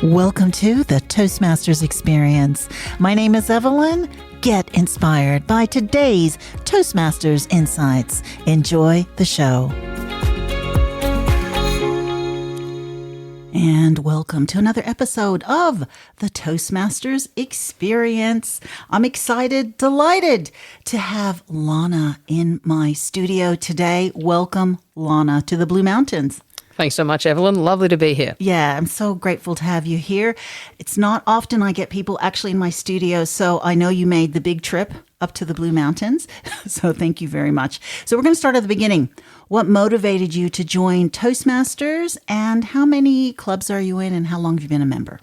Welcome to the Toastmasters Experience. My name is Evelyn. Get inspired by today's Toastmasters Insights. Enjoy the show. And welcome to another episode of the Toastmasters Experience. I'm excited, delighted to have Lana in my studio today. Welcome, Lana, to the Blue Mountains. Thanks so much, Evelyn. Lovely to be here. Yeah, I'm so grateful to have you here. It's not often I get people actually in my studio, so I know you made the big trip up to the Blue Mountains. So thank you very much. So we're going to start at the beginning. What motivated you to join Toastmasters, and how many clubs are you in, and how long have you been a member?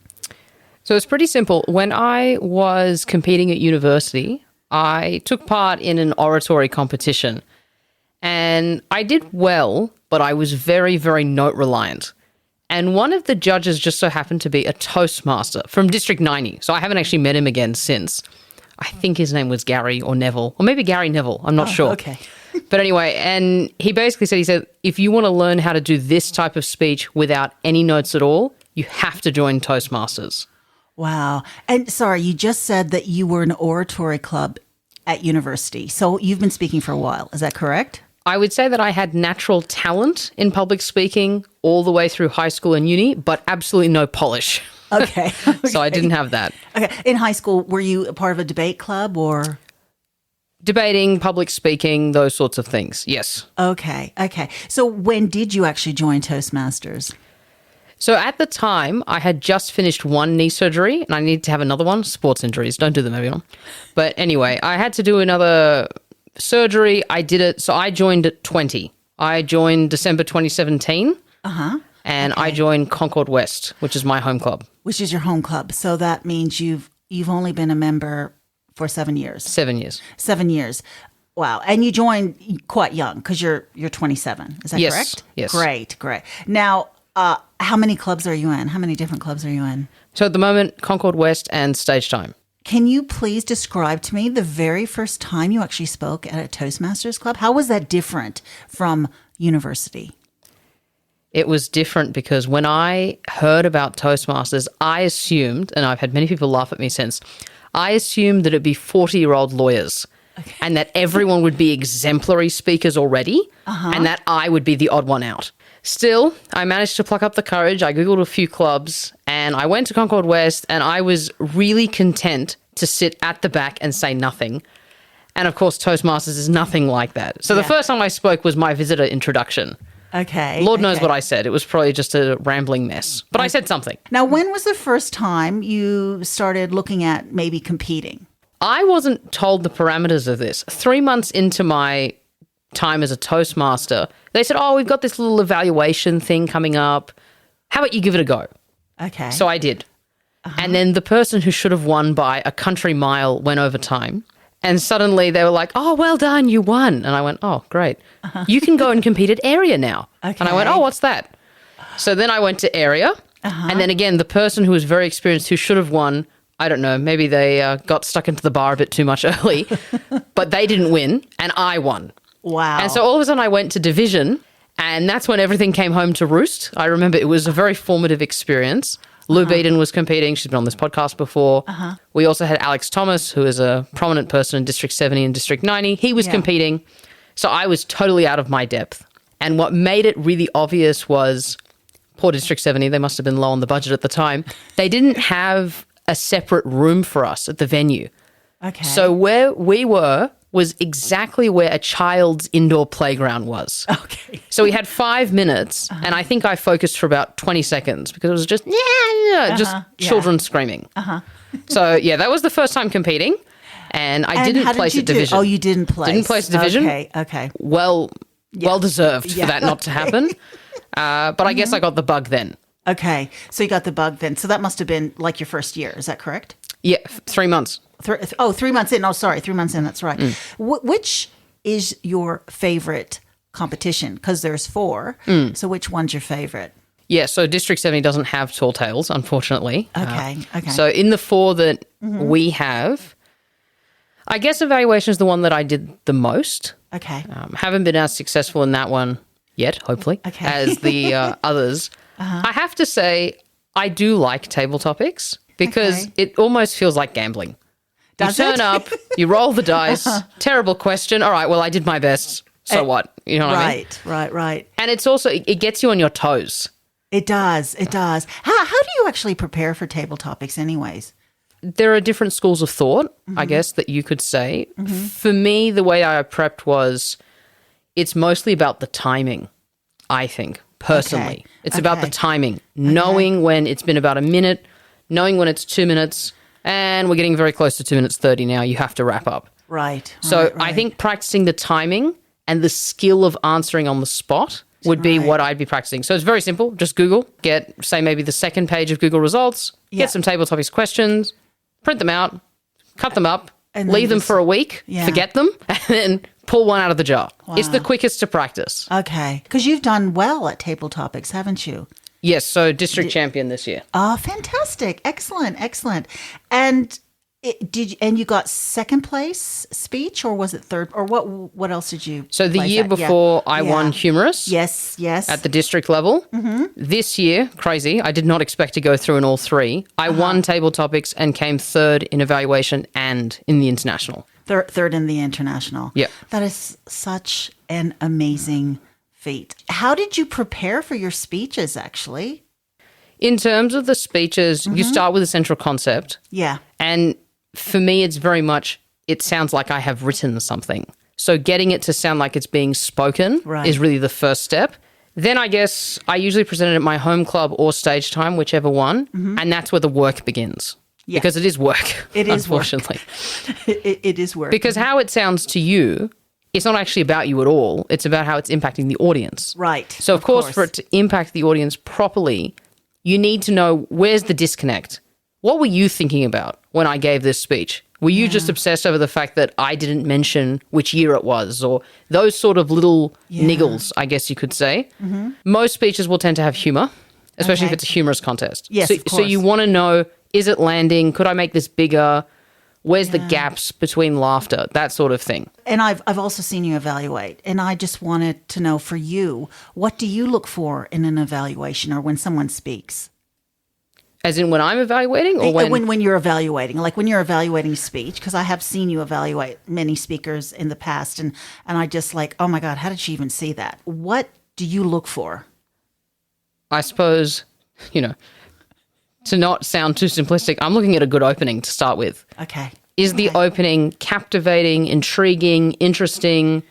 So it's pretty simple. When I was competing at university, I took part in an oratory competition, and I did well, but I was very, very note reliant. And one of the judges just so happened to be a Toastmaster from District 90. So I haven't actually met him again since. I think his name was Gary or Neville, or maybe Gary Neville. I'm not sure. Okay. But anyway, and he basically said, if you want to learn how to do this type of speech without any notes at all, you have to join Toastmasters. Wow. And sorry, you just said that you were an oratory club at university. So you've been speaking for a while. Is that correct? I would say that I had natural talent in public speaking all the way through high school and uni, but absolutely no polish. Okay. So I didn't have that. Okay. In high school, were you a part of a debate club or? Debating, public speaking, those sorts of things. Yes. Okay. So when did you actually join Toastmasters? So at the time, I had just finished one knee surgery and I needed to have another one. Sports injuries. Don't do them, everyone. But anyway, I had to do another surgery. I did it. So I joined at 20. I joined December 2017. And I joined Concord West, which is my home club. Which is your home club. So that means you've only been a member for 7 years. 7 years. 7 years. Wow. And you joined quite young because you're 27. Is that correct? Yes. Great. Now, how many clubs are you in? How many different clubs are you in? So at the moment, Concord West and Stage Time. Can you please describe to me the very first time you actually spoke at a Toastmasters club? How was that different from university? It was different because when I heard about Toastmasters, I assumed, and I've had many people laugh at me since, I assumed that it'd be 40-year-old lawyers and that everyone would be exemplary speakers already and that I would be the odd one out. Still, I managed to pluck up the courage. I Googled a few clubs and I went to Concord West and I was really content to sit at the back and say nothing. And of course, Toastmasters is nothing like that. So the first time I spoke was my visitor introduction. Okay. Lord knows what I said. It was probably just a rambling mess. But I said something. Now, when was the first time you started looking at maybe competing? I wasn't told the parameters of this. 3 months into my time as a Toastmaster, they said, we've got this little evaluation thing coming up. How about you give it a go? Okay. So I did. And then the person who should have won by a country mile went over time. And suddenly they were like, well done, you won. And I went, great. You can go and compete at area now. Okay. And I went, what's that? So then I went to area. And then again, the person who was very experienced who should have won, I don't know, maybe they got stuck into the bar a bit too much early, but they didn't win and I won. Wow. And so all of a sudden I went to division and that's when everything came home to roost. I remember it was a very formative experience. Lou Beaton was competing. She's been on this podcast before. We also had Alex Thomas, who is a prominent person in District 70 and District 90. He was competing. So I was totally out of my depth. And what made it really obvious was, poor District 70, they must have been low on the budget at the time. They didn't have a separate room for us at the venue. Okay. So where we were was exactly where a child's indoor playground was. Okay. So we had 5 minutes, and I think I focused for about 20 seconds because it was just, children screaming. So, that was the first time competing, and I didn't place at division. Oh, you didn't place. Didn't place at division. Okay. Well deserved for that not to happen. But I guess I got the bug then. Okay. So you got the bug then. So that must have been like your first year. Is that correct? Yeah, 3 months. 3 months in. Oh, sorry. 3 months in. That's right. Which is your favorite competition? Because there's 4. So which one's your favorite? Yeah, so District 70 doesn't have tall tales, unfortunately. Okay. So in the 4 that we have, I guess evaluation is the one that I did the most. Okay. Haven't been as successful in that one yet, hopefully, as the others. I have to say, I do like table topics because it almost feels like gambling. Does you turn it? up, you roll the dice, terrible question. All right, well, I did my best. So what? You know what I mean? Right. And it's also, it gets you on your toes. It does. How do you actually prepare for table topics anyways? There are different schools of thought, I guess, that you could say. For me, the way I prepped was it's mostly about the timing, I think, personally. Okay. It's about the timing, knowing when it's been about a minute, knowing when it's 2 minutes, and we're getting very close to 2 minutes 30 now. You have to wrap up. Right. So I think practicing the timing and the skill of answering on the spot would be what I'd be practicing. So it's very simple. Just Google, say maybe the second page of Google results, get some table topics questions, print them out, cut them up, and leave them for a week, forget them, and then pull one out of the jar. Wow. It's the quickest to practice. Okay. Because you've done well at table topics, haven't you? Yes, so district champion this year. Oh, fantastic. Excellent. And you got second place speech, or was it third, or what else did you So the place year at? before I won humorous. Yes. At the district level. This year, crazy, I did not expect to go through in all three. I won table topics and came third in evaluation and in the international. Third in the international. Yeah. That is such an amazing feat. How did you prepare for your speeches, actually? In terms of the speeches, you start with a central concept. Yeah. And for me, it's very much, it sounds like I have written something. So getting it to sound like it's being spoken is really the first step. Then I guess I usually present it at my home club or stage time, whichever one. And that's where the work begins. Yeah. Because it is work. It is unfortunately. Work. It is work. Because how it sounds to you, it's not actually about you at all. It's about how it's impacting the audience. Right. So of course, for it to impact the audience properly, you need to know where's the disconnect. What were you thinking about when I gave this speech? Were you just obsessed over the fact that I didn't mention which year it was, or those sort of little niggles, I guess you could say? Most speeches will tend to have humor, especially if it's a humorous contest. Yes, of course. So you want to know, is it landing? Could I make this bigger? Where's the gaps between laughter? That sort of thing. And I've also seen you evaluate, and I just wanted to know for you, what do you look for in an evaluation or when someone speaks? As in when I'm evaluating, or when you're evaluating, like when you're evaluating speech, because I have seen you evaluate many speakers in the past, and I just like, oh my God, how did she even see that? What do you look for? I suppose, to not sound too simplistic, I'm looking at a good opening to start with. Okay. Is the opening captivating, intriguing, interesting?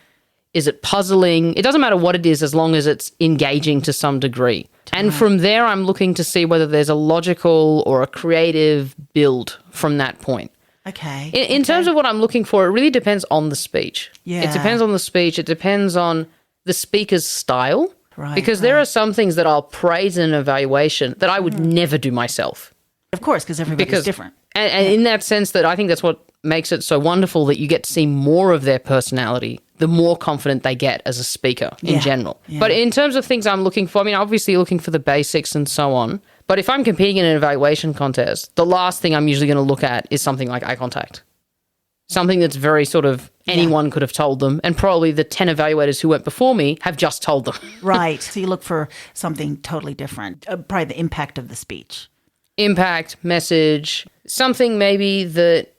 Is it puzzling? It doesn't matter what it is as long as it's engaging to some degree. And from there, I'm looking to see whether there's a logical or a creative build from that point. Okay. In terms of what I'm looking for, it really depends on the speech. Yeah. It depends on the speech. It depends on the speaker's style. Right. Because there are some things that I'll praise in an evaluation that I would never do myself. Of course, because everybody's different. And in that sense that I think that's what makes it so wonderful, that you get to see more of their personality the more confident they get as a speaker in general. Yeah. But in terms of things I'm looking for, I mean, obviously looking for the basics and so on. But if I'm competing in an evaluation contest, the last thing I'm usually going to look at is something like eye contact. Something that's very sort of anyone could have told them, and probably the 10 evaluators who went before me have just told them. Right. So you look for something totally different, probably the impact of the speech. Impact, message, something maybe that...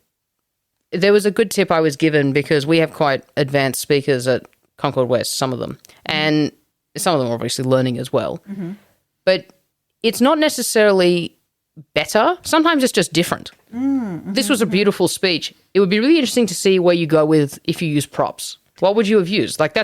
There was a good tip I was given because we have quite advanced speakers at Concord West, some of them. And some of them are obviously learning as well. But it's not necessarily better. Sometimes it's just different. This was a beautiful speech. It would be really interesting to see where you go with if you use props. What would you have used? Like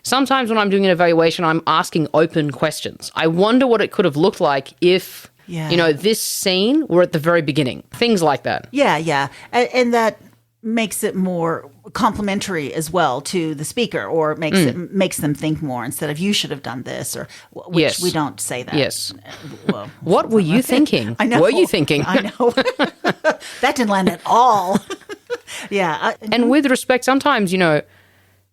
sometimes when I'm doing an evaluation, I'm asking open questions. I wonder what it could have looked like if, this scene were at the very beginning. Things like that. Yeah. And that makes it more complimentary as well to the speaker, or makes them think more instead of you should have done this, or which we don't say that. Yes. Well, what were you thinking? I know. Were you thinking? I know. That didn't land at all. Yeah. And with respect, sometimes,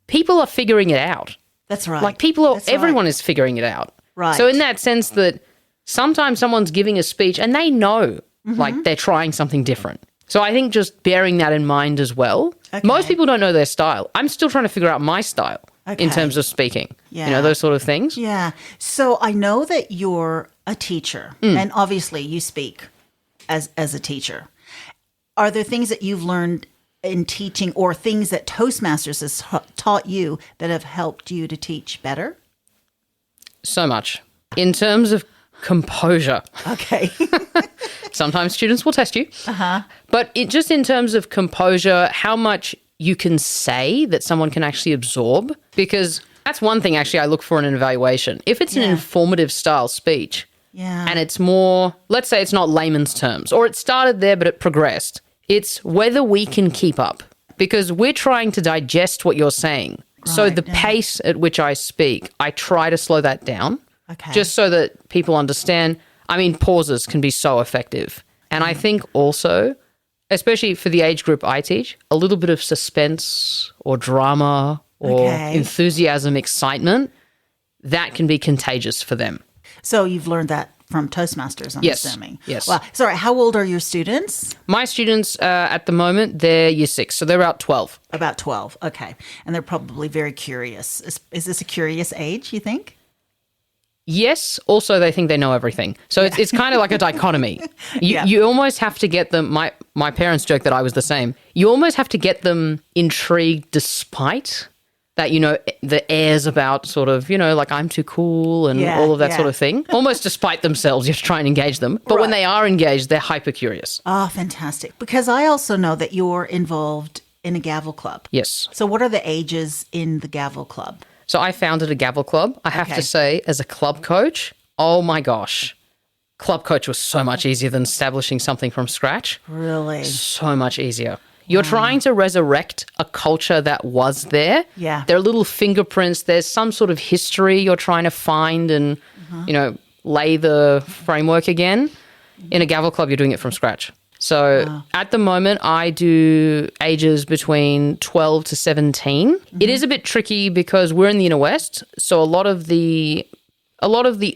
people are figuring it out. That's right. Like everyone is figuring it out. Right. So in that sense that sometimes someone's giving a speech and they know like they're trying something different. So I think just bearing that in mind as well. Okay. Most people don't know their style. I'm still trying to figure out my style in terms of speaking. Yeah. Those sort of things. Yeah. So I know that your a teacher, and obviously you speak as a teacher, are there things that you've learned in teaching or things that Toastmasters has taught you that have helped you to teach better? So much. In terms of composure. Okay. Sometimes students will test you. But just in terms of composure, how much you can say that someone can actually absorb, because that's one thing actually I look for in an evaluation. If it's an informative style speech and it's more, let's say it's not layman's terms, or it started there but it progressed, it's whether we can keep up, because we're trying to digest what you're saying. So the pace at which I speak, I try to slow that down just so that people understand. I mean, pauses can be so effective. And I think also, especially for the age group I teach, a little bit of suspense or drama or enthusiasm, excitement, that can be contagious for them. So you've learned that from Toastmasters, I'm assuming. Yes. Wow. Sorry, how old are your students? My students at the moment, they're year 6, so they're about 12. About 12, okay. And they're probably very curious. Is this a curious age, you think? Yes. Also, they think they know everything. So it's kind of like a dichotomy. You almost have to get them, my parents joke that I was the same. You almost have to get them intrigued despite that, the airs about sort of, like I'm too cool and all of that sort of thing. Almost despite themselves, you have to try and engage them. But when they are engaged, they're hyper curious. Oh, fantastic. Because I also know that you're involved in a Gavel Club. Yes. So what are the ages in the Gavel Club? So I founded a Gavel Club. I have to say, as a club coach, oh my gosh, club coach was so much easier than establishing something from scratch. Really? So much easier. You're trying to resurrect a culture that was there. Yeah. There are little fingerprints. There's some sort of history you're trying to find and, lay the framework again. In a Gavel Club, you're doing it from scratch. So at the moment, I do ages between 12 to 17. It is a bit tricky because we're in the inner west. So a lot of the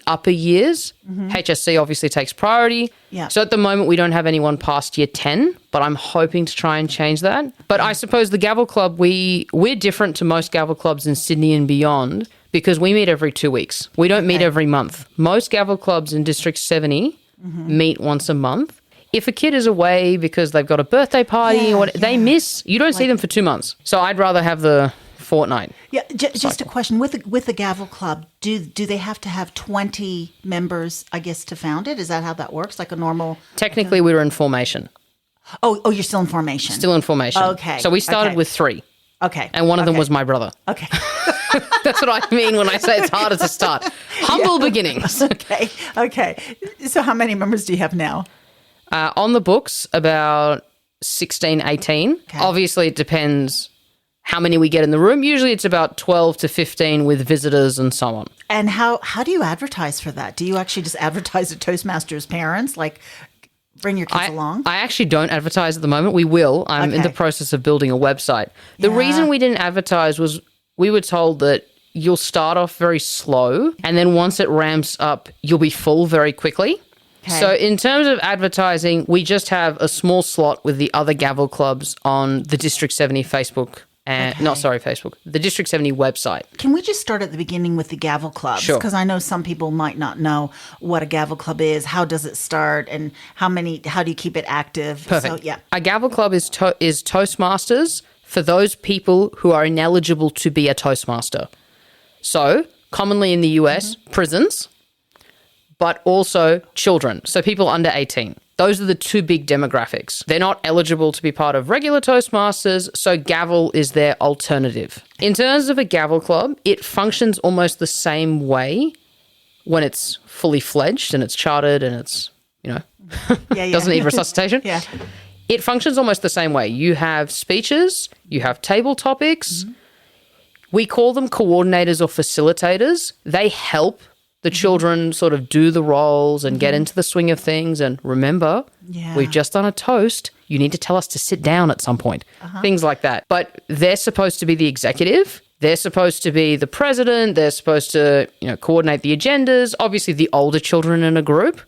upper years, HSC obviously takes priority. Yeah. So at the moment, we don't have anyone past year 10, but I'm hoping to try and change that. But I suppose the Gavel Club, we're different to most Gavel Clubs in Sydney and beyond because we meet every 2 weeks. We don't meet every month. Most Gavel Clubs in District 70 meet once a month. If a kid is away because they've got a birthday party or they miss, you don't see them for 2 months. So I'd rather have the fortnight. Yeah, just a question. With the Gavel Club, do they have to have 20 members, I guess, to found it? Is that how that works? Like a normal... Technically, we were in formation. Oh, you're still in formation. Still in formation. Okay. So we started with 3. Okay. And one of them was my brother. Okay. That's what I mean when I say it's harder to start. Humble beginnings. Okay. So how many members do you have now? On the books, about 16, 18. Okay. Obviously, it depends how many we get in the room. Usually it's about 12 to 15 with visitors and so on. And how do you advertise for that? Do you actually just advertise to Toastmasters parents, like bring your kids along? I actually don't advertise at the moment. We will. I'm in the process of building a website. The reason we didn't advertise was we were told that you'll start off very slow and then once it ramps up, you'll be full very quickly. Okay. So in terms of advertising, we just have a small slot with the other Gavel Clubs on the District 70 Facebook and Facebook, the District 70 website. Can we just start at the beginning with the Gavel Clubs? Sure. Because I know some people might not know what a Gavel Club is, how does it start, and how do you keep it active? Perfect. So, yeah. A Gavel Club is Toastmasters for those people who are ineligible to be a Toastmaster. So commonly in the US, prisons, but also children, so people under 18. Those are the 2 big demographics. They're not eligible to be part of regular Toastmasters, so Gavel is their alternative. In terms of a Gavel Club, it functions almost the same way when it's fully fledged and it's chartered and it's, doesn't need resuscitation. Yeah. It functions almost the same way. You have speeches, you have table topics. We call them coordinators or facilitators. They help the children sort of do the roles and get into the swing of things. And remember, we've just done a toast. You need to tell us to sit down at some point. Things like that. But they're supposed to be the executive. They're supposed to be the president. They're supposed to, coordinate the agendas. Obviously, the older children in a group.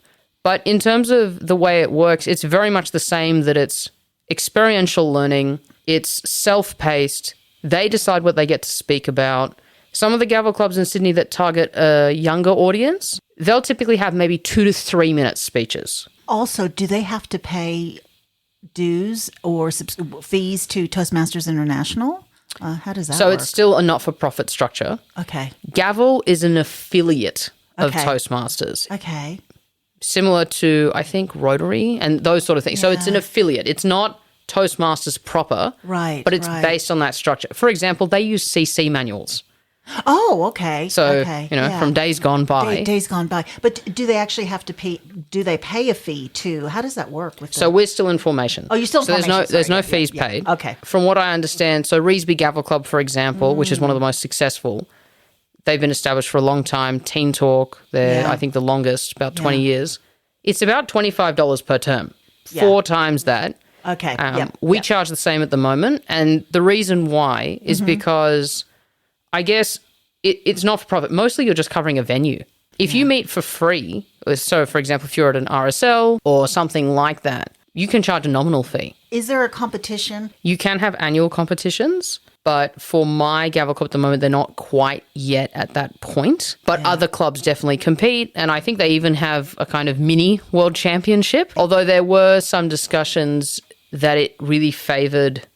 But in terms of the way it works, it's very much the same that it's experiential learning. It's self-paced. They decide what they get to speak about. Some of the Gavel Clubs in Sydney that target a younger audience, they'll typically have maybe 2 to 3 minute speeches. Also, do they have to pay dues or fees to Toastmasters International? How does that So work? it's still a not-for-profit structure. Okay. Gavel is an affiliate of Okay. Toastmasters, Okay. similar to, I think, Rotary and those sort of things. So it's an affiliate. It's not Toastmasters proper, Right. but it's right. based on that structure. For example, they use CC manuals. Oh, okay. So, okay. from days gone by. Days gone by. But do they actually have to pay? Do they pay a fee too? How does that work with? So we're still in formation. Oh, you're still in so formation. There's Sorry. no Yeah, fees yeah. paid. Okay. From what I understand, so Revesby Gavel Club, for example, which is one of the most successful, they've been established for a long time. Teen Talk, they're, Yeah. I think, the longest, about 20 years. It's about $25 per term, Yeah. 4 times that. Okay. We charge the same at the moment. And the reason why is because I guess it's not for profit. Mostly you're just covering a venue. If you meet for free, so for example, if you're at an RSL or something like that, you can charge a nominal fee. Is there a competition? You can have annual competitions, but for my Gavel Club at the moment, they're not quite yet at that point. But other clubs definitely compete, and I think they even have a kind of mini world championship, although there were some discussions that it really favoured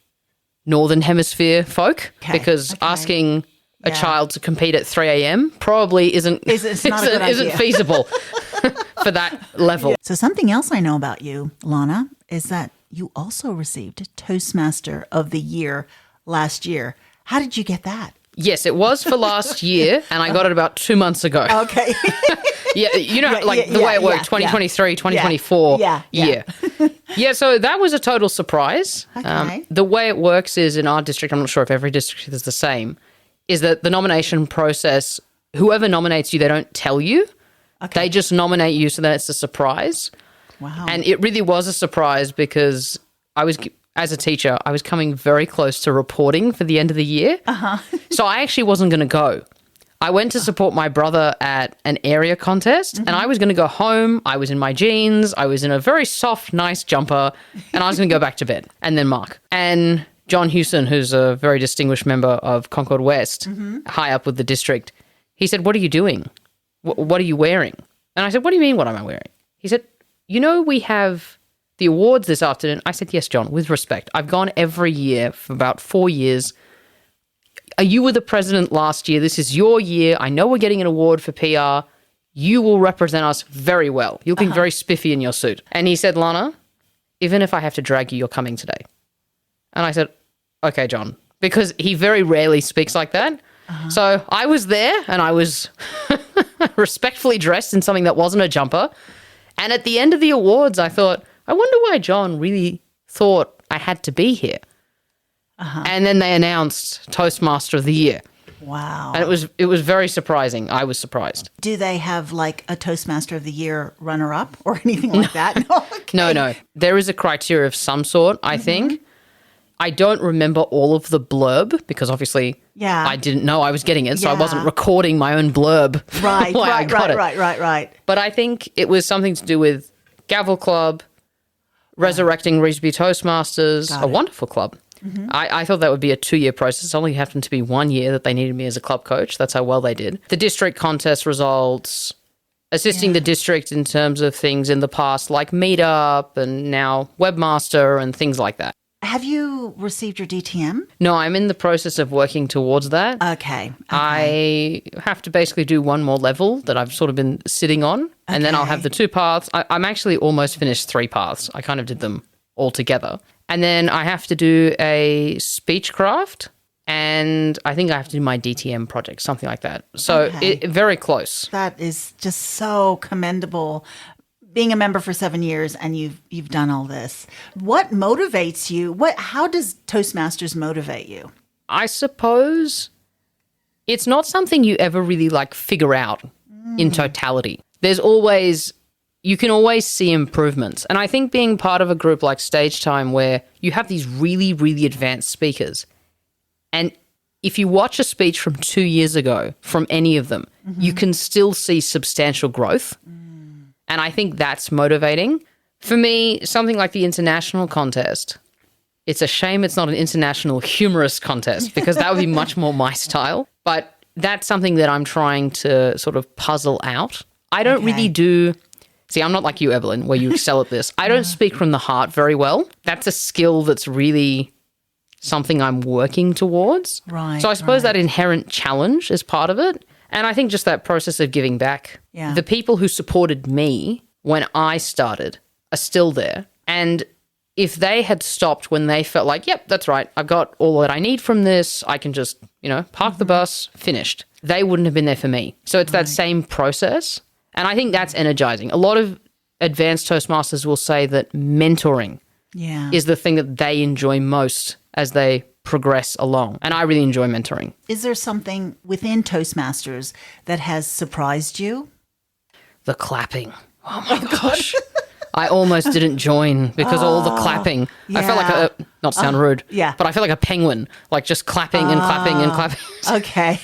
Northern Hemisphere folk because asking a child to compete at 3 a.m. probably isn't feasible for that level. So something else I know about you, Lana, is that you also received Toastmaster of the Year last year. How did you get that? Yes, it was for last year, and I got it about 2 months ago. Okay. Yeah, the way it worked, 2023, 2024 year. Yeah, so that was a total surprise. Okay. The way it works is in our district, I'm not sure if every district is the same, is that the nomination process, whoever nominates you, they don't tell you. Okay. They just nominate you, so then it's a surprise. Wow. And it really was a surprise because as a teacher, I was coming very close to reporting for the end of the year. So I actually wasn't going to go. I went to support my brother at an area contest and I was going to go home. I was in my jeans. I was in a very soft, nice jumper and I was going to go back to bed. And then Mark. And John Hewson, who's a very distinguished member of Concord West, high up with the district, he said, "What are you doing? What are you wearing?" And I said, "What do you mean, what am I wearing?" He said, "We have the awards this afternoon." I said, "Yes, John, with respect. I've gone every year for about 4 years. You were the president last year. This is your year. I know we're getting an award for PR. You will represent us very well. You're looking very spiffy in your suit." And he said, "Lana, even if I have to drag you, you're coming today." And I said, "Okay, John," because he very rarely speaks like that. So I was there and I was respectfully dressed in something that wasn't a jumper. And at the end of the awards, I thought, I wonder why John really thought I had to be here. And then they announced Toastmaster of the Year. Wow. And it was very surprising. I was surprised. Do they have like a Toastmaster of the Year runner-up or anything like that? No. Okay. No. There is a criteria of some sort, I think. I don't remember all of the blurb because obviously I didn't know I was getting it, so I wasn't recording my own blurb Right, while I got it. Right. But I think it was something to do with Gavel Club, resurrecting Revesby Toastmasters, a wonderful club. I thought that would be a 2-year process. It only happened to be 1 year that they needed me as a club coach. That's how well they did. The district contest results, assisting the district in terms of things in the past like Meetup and now Webmaster and things like that. Have you received your DTM? No, I'm in the process of working towards that. Okay. I have to basically do one more level that I've sort of been sitting on, and then I'll have the 2 paths. I'm actually almost finished 3 paths. I kind of did them all together. And then I have to do a speech craft, and I think I have to do my DTM project, something like that. So very close. That is just so commendable. Being a member for 7 years and you've done all this. What motivates you? How does Toastmasters motivate you? I suppose it's not something you ever really figure out in totality. You can always see improvements. And I think being part of a group like Stage Time where you have these really, really advanced speakers, and if you watch a speech from 2 years ago from any of them, you can still see substantial growth. And I think that's motivating. For me, something like the international contest, it's a shame it's not an international humorous contest because that would be much more my style. But that's something that I'm trying to sort of puzzle out. I don't really do... See, I'm not like you, Evelyn, where you excel at this. I don't speak from the heart very well. That's a skill that's really something I'm working towards. Right. So I suppose that inherent challenge is part of it. And I think just that process of giving back. Yeah. The people who supported me when I started are still there. And if they had stopped when they felt like, yep, that's right, I've got all that I need from this, I can just, park the bus, finished, they wouldn't have been there for me. So it's that same process. And I think that's energizing. A lot of advanced Toastmasters will say that mentoring is the thing that they enjoy most as they progress along. And I really enjoy mentoring. Is there something within Toastmasters that has surprised you? The clapping. Oh my gosh. I almost didn't join because all the clapping. Yeah. I felt like not to sound rude, yeah. but I felt like a penguin, like just clapping and clapping and clapping. Okay.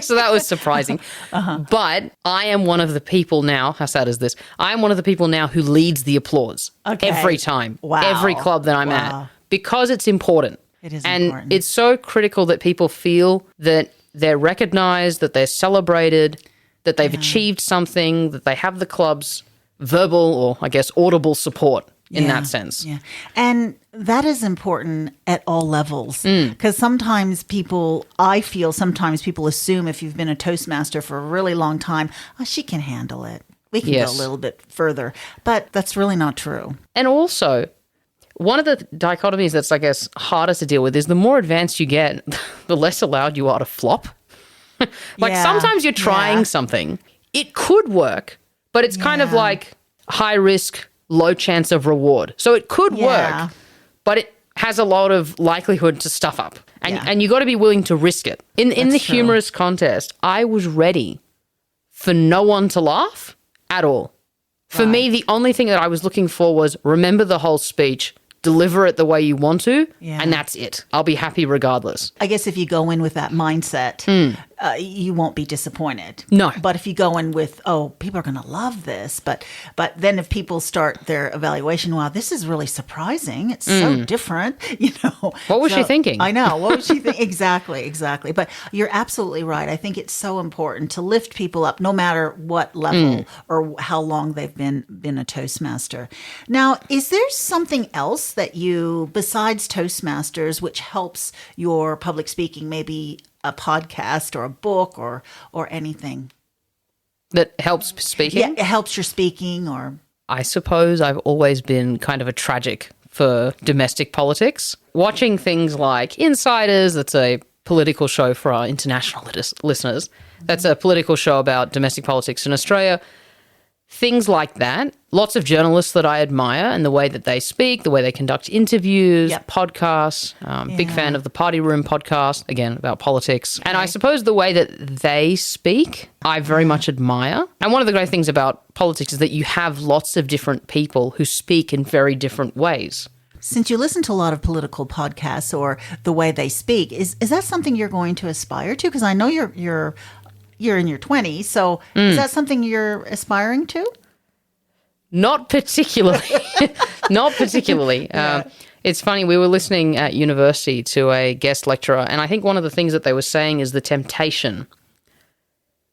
So that was surprising. But I am one of the people now, how sad is this? I am one of the people now who leads the applause every time, every club that I'm at, because it's important. It is and important. It's so critical that people feel that they're recognized, that they're celebrated, that they've achieved something, that they have the club's verbal or, I guess, audible support in that sense. Yeah. And that is important at all levels because sometimes people assume if you've been a Toastmaster for a really long time, she can handle it. We can go a little bit further. But that's really not true. And also, one of the dichotomies that's, I guess, hardest to deal with is the more advanced you get, the less allowed you are to flop. Sometimes you're trying something. It could work, but it's kind of like high risk, low chance of reward. So it could work, but it has a lot of likelihood to stuff up. And you got to be willing to risk it. In the humorous contest, I was ready for no one to laugh at all. For me, the only thing that I was looking for was remember the whole speech, deliver it the way you want to, and that's it. I'll be happy regardless. I guess if you go in with that mindset, you won't be disappointed. No. But if you go in with, people are going to love this. But then if people start their evaluation, wow, this is really surprising. It's so different, What was she thinking? I know. What was she thinking? Exactly. But you're absolutely right. I think it's so important to lift people up no matter what level or how long they've been a Toastmaster. Now, is there something else that you, besides Toastmasters, which helps your public speaking, maybe a podcast or a book or anything that helps speaking? Yeah, it helps your speaking. Or I suppose I've always been kind of a tragic for domestic politics. Watching things like Insiders, that's a political show for our international listeners. That's a political show about domestic politics in Australia. Things like that. Lots of journalists that I admire and the way that they speak, the way they conduct interviews, podcasts. Big fan of the Party Room podcast, again, about politics. Okay. And I suppose the way that they speak, I very much admire. And one of the great things about politics is that you have lots of different people who speak in very different ways. Since you listen to a lot of political podcasts or the way they speak, is that something you're going to aspire to? Because I know you're in your 20s, so is that something you're aspiring to? Not particularly. Not particularly. It's funny, we were listening at university to a guest lecturer, and I think one of the things that they were saying is the temptation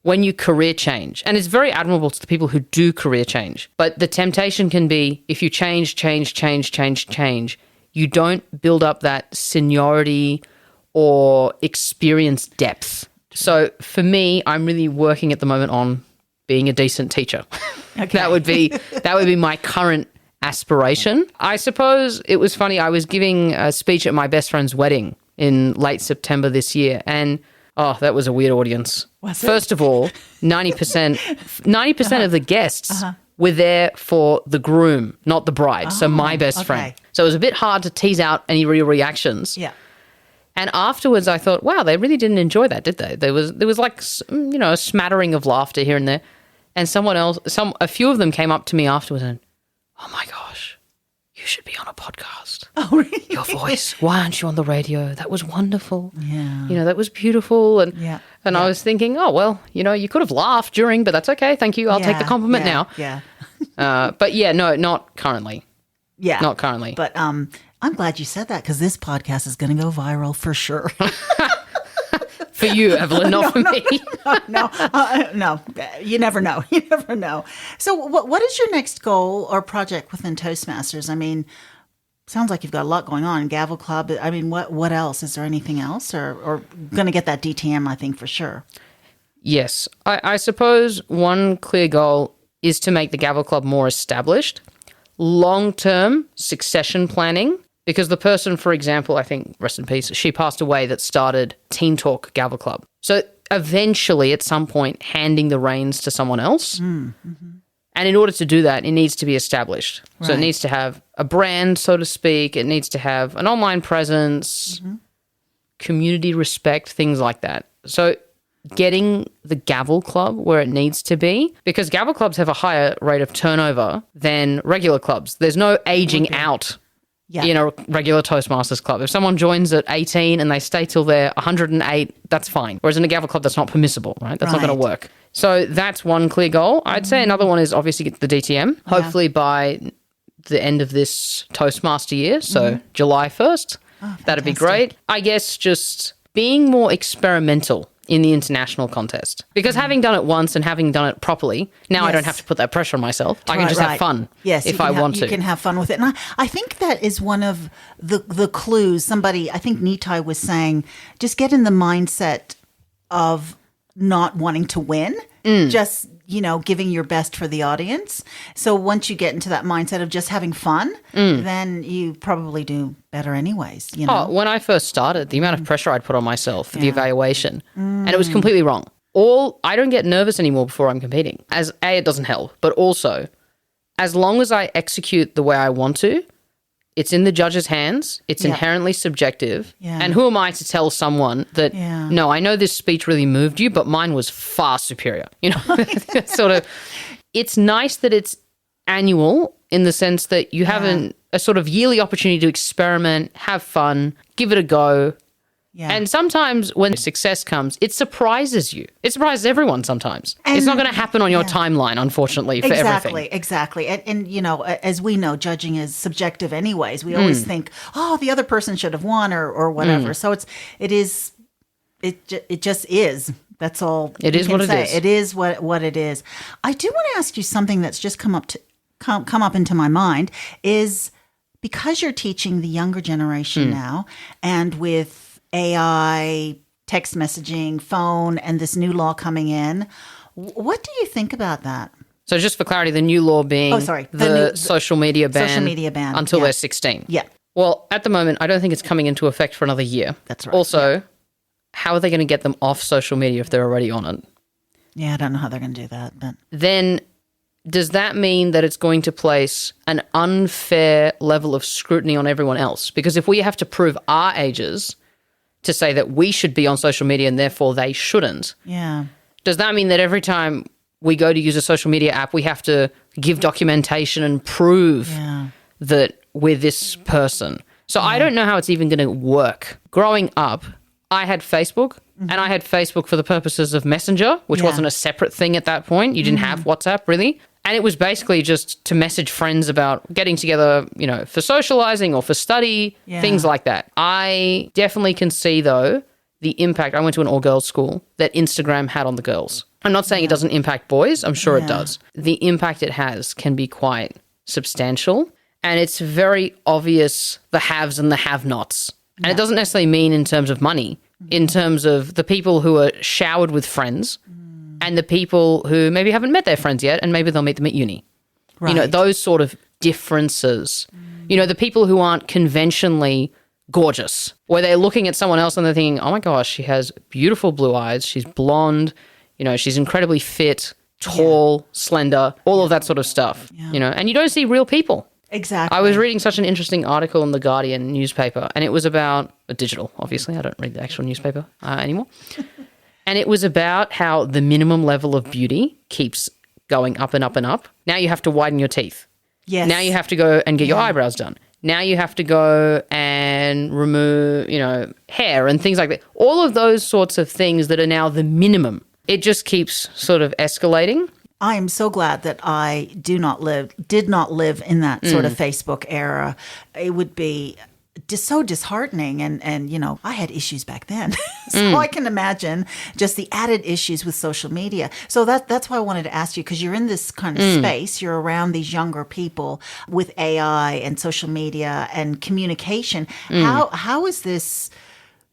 when you career change, and it's very admirable to the people who do career change, but the temptation can be if you change, you don't build up that seniority or experience depth. So for me, I'm really working at the moment on being a decent teacher. Okay. That would be my current aspiration. I suppose it was funny. I was giving a speech at my best friend's wedding in late September this year, and that was a weird audience. First of all, 90% of the guests were there for the groom, not the bride. So my best friend. So it was a bit hard to tease out any real reactions. Yeah. And afterwards, I thought, wow, they really didn't enjoy that, did they? There was like, a smattering of laughter here and there. And a few of them came up to me afterwards and, oh my gosh, you should be on a podcast. Oh, really? Your voice. Why aren't you on the radio? That was wonderful. Yeah. That was beautiful. And I was thinking, oh, well, you could have laughed during, but that's okay. Thank you. I'll take the compliment now. Yeah. But yeah, no, not currently. Yeah. Not currently. But I'm glad you said that because this podcast is going to go viral for sure. For you, Evelyn, not for me. No, you never know. You never know. So what is your next goal or project within Toastmasters? I mean, sounds like you've got a lot going on. Gavel Club. I mean, what else? Is there anything else? Or going to get that DTM, I think, for sure. Yes. I suppose one clear goal is to make the Gavel Club more established. Long-term succession planning. Because the person, for example, I think, rest in peace, she passed away that started Teen Talk Gavel Club. So eventually, at some point, handing the reins to someone else. Mm-hmm. And in order to do that, it needs to be established. Right. So it needs to have a brand, so to speak. It needs to have an online presence, community respect, things like that. So getting the Gavel Club where it needs to be, because Gavel Clubs have a higher rate of turnover than regular clubs. There's no aging out in a regular Toastmasters club. If someone joins at 18 and they stay till they're 108, that's fine. Whereas in a Gavel Club, that's not permissible, right? That's not going to work. So that's one clear goal. I'd say another one is obviously get the DTM, hopefully by the end of this Toastmaster year, so July 1st. Oh, that'd be great. I guess just being more experimental in the international contest. Because having done it once and having done it properly, now I don't have to put that pressure on myself. I can just have fun if I want to. You can have fun with it. And I think that is one of the clues. Somebody, I think Nitai was saying, just get in the mindset of not wanting to win, just, giving your best for the audience. So once you get into that mindset of just having fun, then you probably do better anyways. Oh, when I first started, the amount of pressure I'd put on myself for the evaluation, and it was completely wrong. I don't get nervous anymore before I'm competing. As A, it doesn't help, but also, as long as I execute the way I want to, it's in the judge's hands. It's inherently subjective. Yeah. And who am I to tell someone that, no, I know this speech really moved you, but mine was far superior. Sort of, it's nice that it's annual in the sense that you have a sort of yearly opportunity to experiment, have fun, give it a go. Yeah. And sometimes when success comes, it surprises you. It surprises everyone sometimes. And it's not going to happen on your timeline, unfortunately, for everything. Exactly. And, as we know, judging is subjective anyways. We always think, the other person should have won or whatever. So it just is. That's all. It is what it is. It is what it is. I do want to ask you something that's just come up into my mind is because you're teaching the younger generation now, and with AI, text messaging, phone, and this new law coming in. What do you think about that? So just for clarity, the new law being the social media ban until they're 16. Yeah. Well, at the moment, I don't think it's coming into effect for another year. That's right. Also, how are they going to get them off social media if they're already on it? Yeah, I don't know how they're going to do that. But then does that mean that it's going to place an unfair level of scrutiny on everyone else? Because if we have to prove our ages to say that we should be on social media and therefore they shouldn't. Yeah. Does that mean that every time we go to use a social media app, we have to give documentation and prove that we're this person? So I don't know how it's even going to work. Growing up, I had Facebook and I had Facebook for the purposes of Messenger, which wasn't a separate thing at that point. You didn't have WhatsApp really. And it was basically just to message friends about getting together, for socializing or for study, things like that. I definitely can see, though, the impact. I went to an all-girls school that Instagram had on the girls. I'm not saying it doesn't impact boys. I'm sure it does. The impact it has can be quite substantial. And it's very obvious the haves and the have-nots. And it doesn't necessarily mean in terms of money, in terms of the people who are showered with friends and the people who maybe haven't met their friends yet and maybe they'll meet them at uni. Right. Those sort of differences. The people who aren't conventionally gorgeous, where they're looking at someone else and they're thinking, oh my gosh, she has beautiful blue eyes, she's blonde, she's incredibly fit, tall, slender, all of that sort of stuff, and you don't see real people. Exactly. I was reading such an interesting article in the Guardian newspaper, and it was about digital, obviously. I don't read the actual newspaper anymore. And it was about how the minimum level of beauty keeps going up and up and up. Now you have to widen your teeth. Yes. Now you have to go and get your eyebrows done. Now you have to go and remove, hair and things like that. All of those sorts of things that are now the minimum. It just keeps sort of escalating. I am so glad that I did not live in that sort of Facebook era. It would be just so disheartening. And I had issues back then. So I can imagine just the added issues with social media. So that's why I wanted to ask you, because you're in this kind of space, you're around these younger people with AI and social media and communication. How is this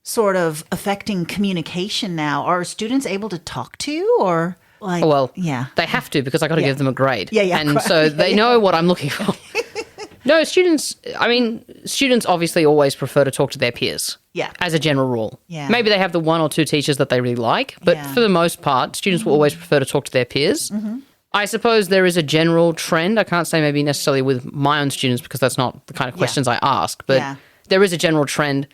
sort of affecting communication now? Are students able to talk to you, or they have to, because I got to give them a grade. And correct. so they know what I'm looking for. No, students obviously always prefer to talk to their peers. Yeah. As a general rule. Yeah. Maybe they have the one or two teachers that they really like, but for the most part, students will always prefer to talk to their peers. I suppose there is a general trend. I can't say maybe necessarily with my own students, because that's not the kind of questions I ask, but there is a general trend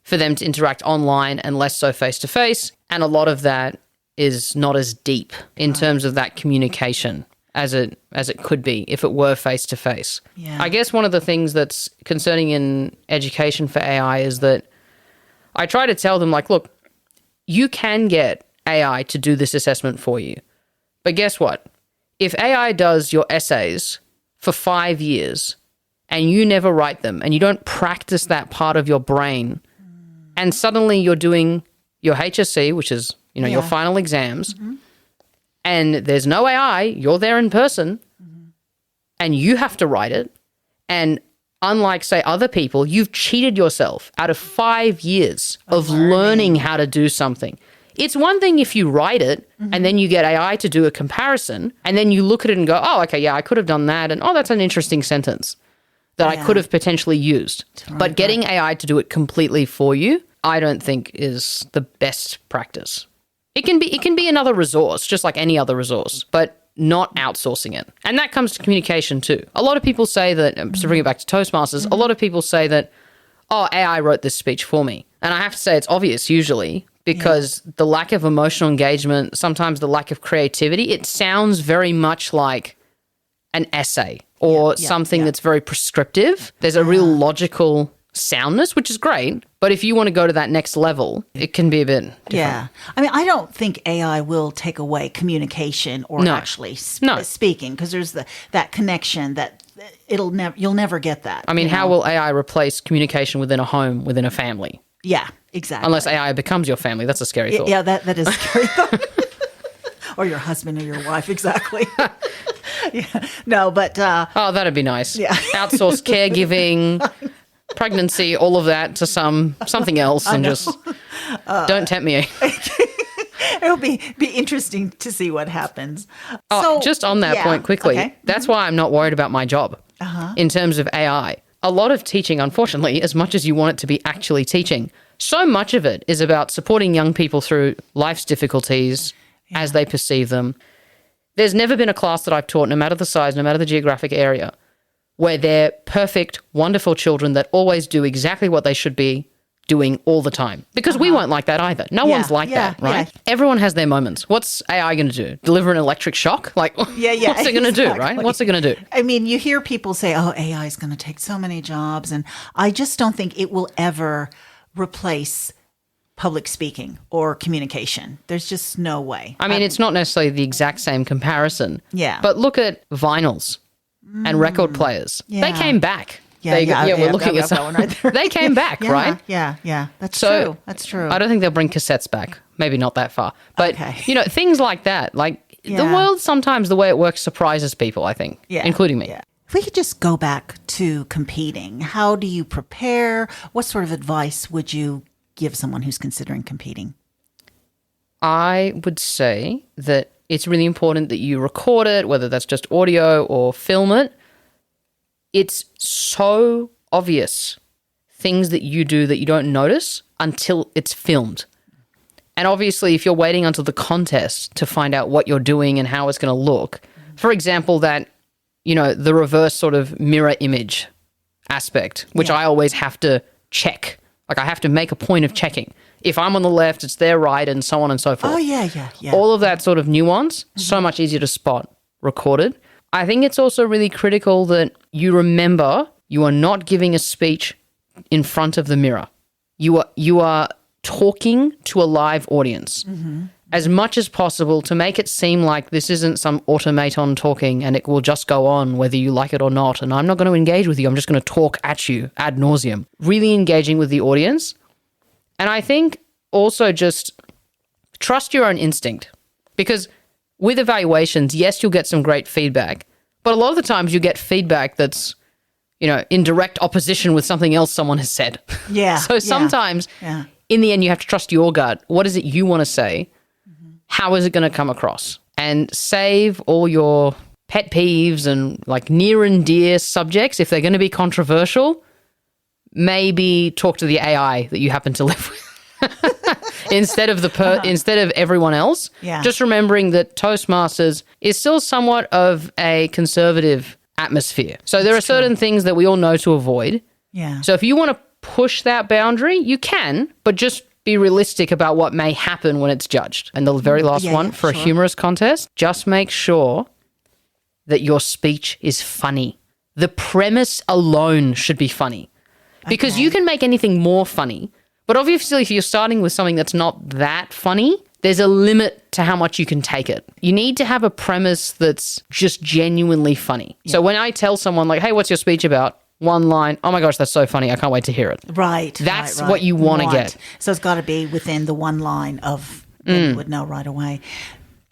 for them to interact online and less so face-to-face, and a lot of that is not as deep in terms of that communication as it could be if it were face-to-face. Yeah. I guess one of the things that's concerning in education for AI is that I try to tell them, like, look, you can get AI to do this assessment for you. But guess what? If AI does your essays for 5 years and you never write them and you don't practice that part of your brain, and suddenly you're doing your HSC, which is, your final exams, and there's no AI, you're there in person, and you have to write it, and unlike, say, other people, you've cheated yourself out of 5 years of learning how to do something. It's one thing if you write it and then you get AI to do a comparison, and then you look at it and go, oh, okay, yeah, I could have done that, and oh, that's an interesting sentence that I could have potentially used. But getting AI to do it completely for you, I don't think is the best practice. It can be another resource, just like any other resource, but not outsourcing it. And that comes to communication too. A lot of people say that, to bring it back to Toastmasters, a lot of people say that, oh, AI wrote this speech for me. And I have to say it's obvious usually, because the lack of emotional engagement, sometimes the lack of creativity, it sounds very much like an essay or something that's very prescriptive. There's a real logical soundness, which is great. But if you want to go to that next level, it can be a bit different. Yeah. I mean, I don't think AI will take away communication or actually speaking, because there's that connection that you'll never get that. I mean, how will AI replace communication within a home, within a family? Yeah, exactly. Unless AI becomes your family. That's a scary thought. Yeah, that is a scary thought. Or your husband or your wife, exactly. No, but... oh, that'd be nice. Yeah. Outsource caregiving, pregnancy, all of that to something else, and just don't tempt me. It'll be interesting to see what happens. Oh, just on that point quickly, that's why I'm not worried about my job in terms of AI. A lot of teaching, unfortunately, as much as you want it to be actually teaching, so much of it is about supporting young people through life's difficulties as they perceive them. There's never been a class that I've taught, no matter the size, no matter the geographic area, where they're perfect, wonderful children that always do exactly what they should be doing all the time. Because we won't like that either. No one's like that, right? Yeah. Everyone has their moments. What's AI going to do? Deliver an electric shock? Like, what's it going to do, right? What's it going to do? I mean, you hear people say, oh, AI is going to take so many jobs. And I just don't think it will ever replace public speaking or communication. There's just no way. I mean, it's not necessarily the exact same comparison. Yeah. But look at vinyls and record players. Yeah. They came back. We're looking at that one right there. They came back, right? Yeah. That's true. That's true. I don't think they'll bring cassettes back. Maybe not that far. But, things like that. Like, the world sometimes, the way it works surprises people, I think, including me. Yeah. If we could just go back to competing, how do you prepare? What sort of advice would you give someone who's considering competing? I would say that it's really important that you record it, whether that's just audio or film it. It's so obvious, things that you do that you don't notice until it's filmed. And obviously, if you're waiting until the contest to find out what you're doing and how it's going to look, for example, that, the reverse sort of mirror image aspect, which I always have to check. Like, I have to make a point of checking. If I'm on the left, it's their right, and so on and so forth. Oh, yeah. All of that sort of nuance, so much easier to spot recorded. I think it's also really critical that you remember you are not giving a speech in front of the mirror. You are talking to a live audience. as much as possible to make it seem like this isn't some automaton talking and it will just go on whether you like it or not. And I'm not going to engage with you. I'm just going to talk at you ad nauseum. Really engaging with the audience. And I think also just trust your own instinct, because with evaluations, yes, you'll get some great feedback, but a lot of the times you get feedback that's, in direct opposition with something else someone has said. Yeah. So sometimes in the end, you have to trust your gut. What is it you want to say? How is it going to come across? And save all your pet peeves and like near and dear subjects. If they're going to be controversial, maybe talk to the AI that you happen to live with instead of instead of everyone else. Yeah. Just remembering that Toastmasters is still somewhat of a conservative atmosphere. So there are certain things that we all know to avoid. Yeah. So if you want to push that boundary, you can, but just be realistic about what may happen when it's judged. And the very last one for a humorous contest, just make sure that your speech is funny. The premise alone should be funny, because you can make anything more funny. But obviously, if you're starting with something that's not that funny, there's a limit to how much you can take it. You need to have a premise that's just genuinely funny. Yeah. So when I tell someone like, hey, what's your speech about? One line, oh my gosh, that's so funny. I can't wait to hear it. Right. That's what you want to get. So it's got to be within the one line of, you would know right away.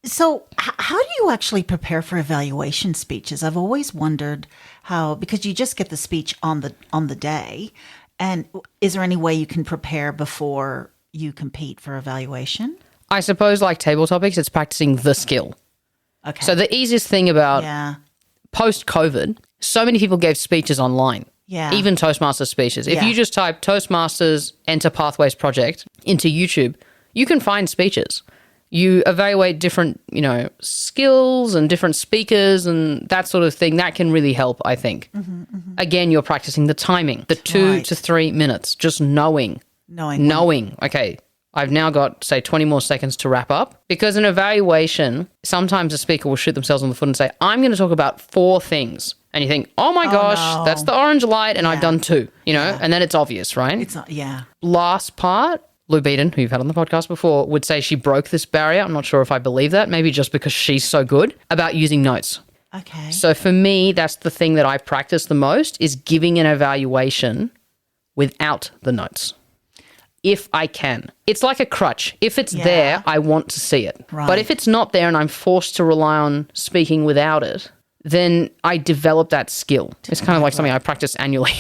So how do you actually prepare for evaluation speeches? I've always wondered how, because you just get the speech on the day. And is there any way you can prepare before you compete for evaluation? I suppose like table topics, it's practicing the skill. Okay. So the easiest thing about post-COVID, so many people gave speeches online. Yeah. Even Toastmasters speeches. If you just type Toastmasters Enter Pathways Project into YouTube, you can find speeches. You evaluate different, skills and different speakers and that sort of thing. That can really help, I think. Again, you're practicing the timing, the 2 to 3 minutes, just knowing. Okay, I've now got, say, 20 more seconds to wrap up. Because an evaluation, sometimes a speaker will shoot themselves on the foot and say, I'm going to talk about 4 things. And you think, oh my gosh, that's the orange light and I've done 2, and then it's obvious, right? It's not, Last part, Lou Beaton, who you've had on the podcast before, would say she broke this barrier. I'm not sure if I believe that, maybe just because she's so good about using notes. Okay. So for me, that's the thing that I practice the most, is giving an evaluation without the notes. If I can. It's like a crutch. If it's there, I want to see it. Right. But if it's not there and I'm forced to rely on speaking without it, then I develop that skill. It's kind of like something I practice annually.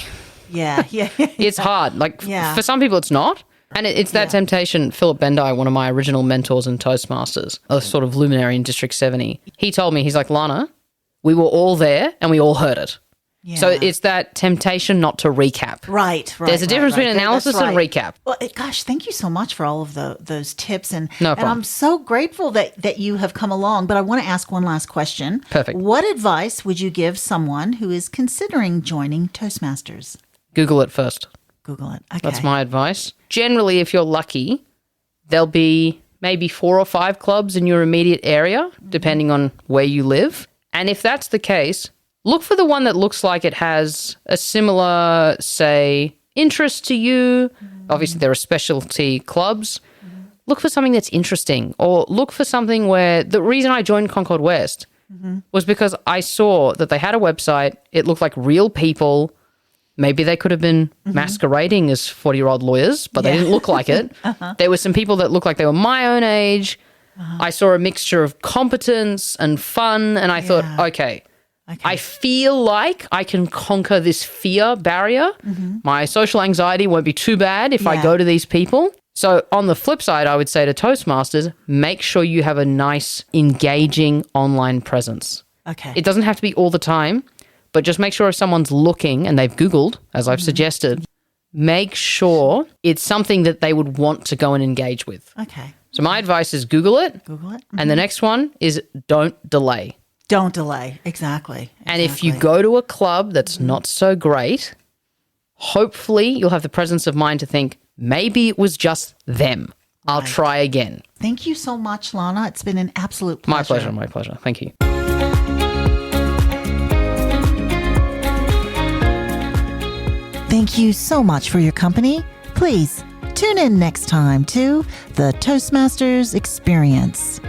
It's hard. Like for some people it's not. And it's that temptation. Philip Bendai, one of my original mentors in Toastmasters, a sort of luminary in District 70, he told me, he's like, Lana, we were all there and we all heard it. Yeah. So it's that temptation not to recap. Right. There's a difference between analysis and recap. Well, gosh, thank you so much for all of those tips. No problem. And I'm so grateful that you have come along. But I want to ask one last question. Perfect. What advice would you give someone who is considering joining Toastmasters? Google it first. Google it. Okay. That's my advice. Generally, if you're lucky, there'll be maybe 4 or 5 clubs in your immediate area, depending on where you live. And if that's the case, look for the one that looks like it has a similar, say, interest to you. Obviously, there are specialty clubs. Look for something that's interesting, or look for something where the reason I joined Concord West was because I saw that they had a website. It looked like real people. Maybe they could have been masquerading as 40-year-old lawyers, but they didn't look like it. There were some people that looked like they were my own age. I saw a mixture of competence and fun, and I thought, okay, I feel like I can conquer this fear barrier. My social anxiety won't be too bad if I go to these people. So on the flip side, I would say to Toastmasters, make sure you have a nice, engaging online presence. Okay. It doesn't have to be all the time, but just make sure if someone's looking and they've Googled, as I've suggested, make sure it's something that they would want to go and engage with. Okay. So my advice is Google it. Google it. And the next one is don't delay. Don't delay. Exactly. And if you go to a club that's not so great, hopefully you'll have the presence of mind to think, maybe it was just them. I'll try again. Thank you so much, Lana. It's been an absolute pleasure. My pleasure. Thank you. Thank you so much for your company. Please Tune in next time to the Toastmasters Experience.